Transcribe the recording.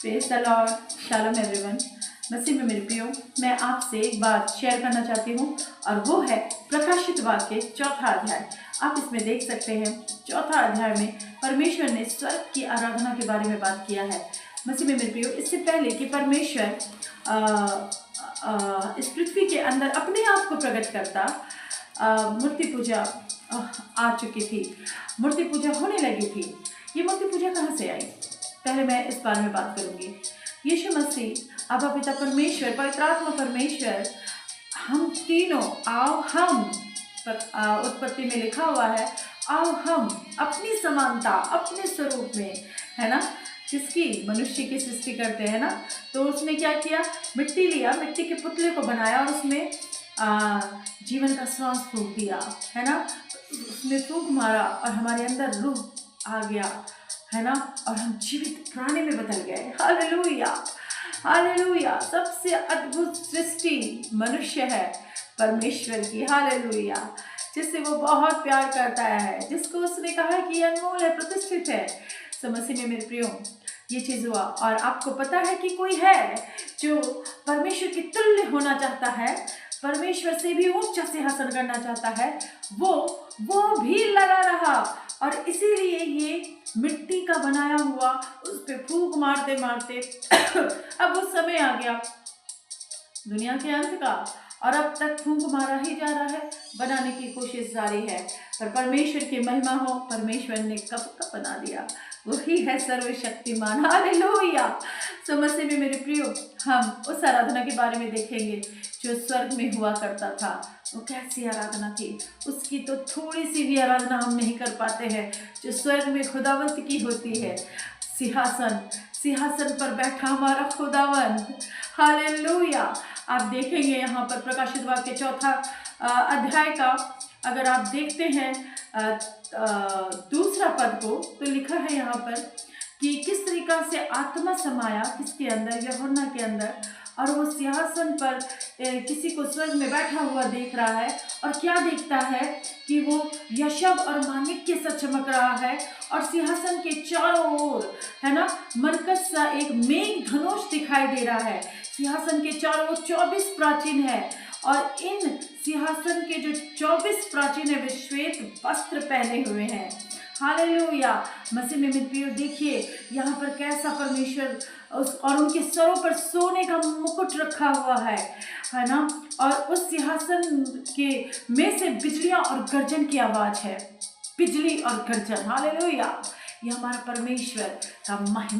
Praise the Lord, शालोम everyone. मसीह में मेरे प्रियो, मैं आपसे एक बात शेयर करना चाहती हूँ और वो है प्रकाशित वाक्य चौथा अध्याय। आप इसमें देख सकते हैं चौथा अध्याय में परमेश्वर ने स्वर्ग की आराधना के बारे में बात किया है। मसीह में मेरे प्रियो, इससे पहले कि परमेश्वर इस पृथ्वी के अंदर अपने आप को प्रकट करता, मूर्ति पूजा आ चुकी थी, मूर्ति पूजा होने लगी थी। ये मूर्ति पूजा कहाँ से आई? पहले मैं इस बारे में बात करूंगी। यीशु मसीह, अबा पिता परमेश्वर, पवित्र आत्मा परमेश्वर, हम तीनों आओ हम, उत्पत्ति में लिखा हुआ है, आओ हम अपनी समानता अपने स्वरूप में, है ना, जिसकी मनुष्य की सृष्टि करते हैं ना, तो उसने क्या किया? मिट्टी लिया, मिट्टी के पुतले को बनाया और उसमें जीवन का श्वास फूंक दिया, है ना, उसमें फूंक मारा और हमारे अंदर रूह आ गया, है ना, और हम जीवित प्राणी में बदल गए। Hallelujah, hallelujah. सबसे अद्भुत सृष्टि मनुष्य है परमेश्वर की। हालेलुया, जिससे वो बहुत प्यार करता है, जिसको उसने कहा कि अनमोल है, प्रतिष्ठित है। समझ में मेरे प्रियो, ये चीज़ हुआ। और आपको पता है कि कोई है जो परमेश्वर के तुल्य होना चाहता है, परमेश्वर से भी ऊंचा सिंहासन करना चाहता है, वो भी लगा रहा। और इसीलिए ये मिट्टी का बनाया हुआ उस पे फूंक मारते मारते अब वो समय आ गया दुनिया के अंत का, और अब तक फूंक मारा ही जा रहा है, बनाने की कोशिश जारी है। पर परमेश्वर की महिमा हो, परमेश्वर ने कब कब बना दिया, वही है सर्वशक्तिमान। हालेलुया। समझने में मेरे प्रियो, हम उस आराधना के बारे में देखेंगे जो स्वर्ग में हुआ करता था। वो कैसी आराधना थी, उसकी तो थोड़ी सी भी आराधना हम नहीं कर पाते हैं जो स्वर्ग में खुदावंत की होती है। सिंहासन पर बैठा हमारा खुदावंत। हालेलुया। आप देखेंगे यहाँ पर प्रकाशित वाक्य चौथा अध्याय का, अगर आप देखते हैं दूसरा पद को, तो लिखा है यहाँ पर कि किस तरीका से आत्मा समाया किसके अंदर, यूहन्ना के अंदर, और वो सिंहासन पर किसी को स्वर्ग में बैठा हुआ देख रहा है। और क्या देखता है कि वो यशब और माणिक्य से चमक रहा है, और सिंहासन के चारों ओर, है ना, मरकज सा एक मेघ धनुष दिखाई दे रहा है। सिंहासन के चारों ओर 24 प्राचीन है, और इन सिंहासन के जो 24 प्राचीन है वे श्वेत वस्त्र पहने हुए हैं। हालेलुया। मसीह में मेरे प्रियो, देखिए यहाँ पर कैसा परमेश्वर और उनके सरों पर सोने का मुकुट रखा हुआ है ना, और उस सिंहासन के में से बिजलियां और गर्जन की आवाज है, बिजली और गर्जन। हालेलुया। ये हमारा परमेश्वर का महिमा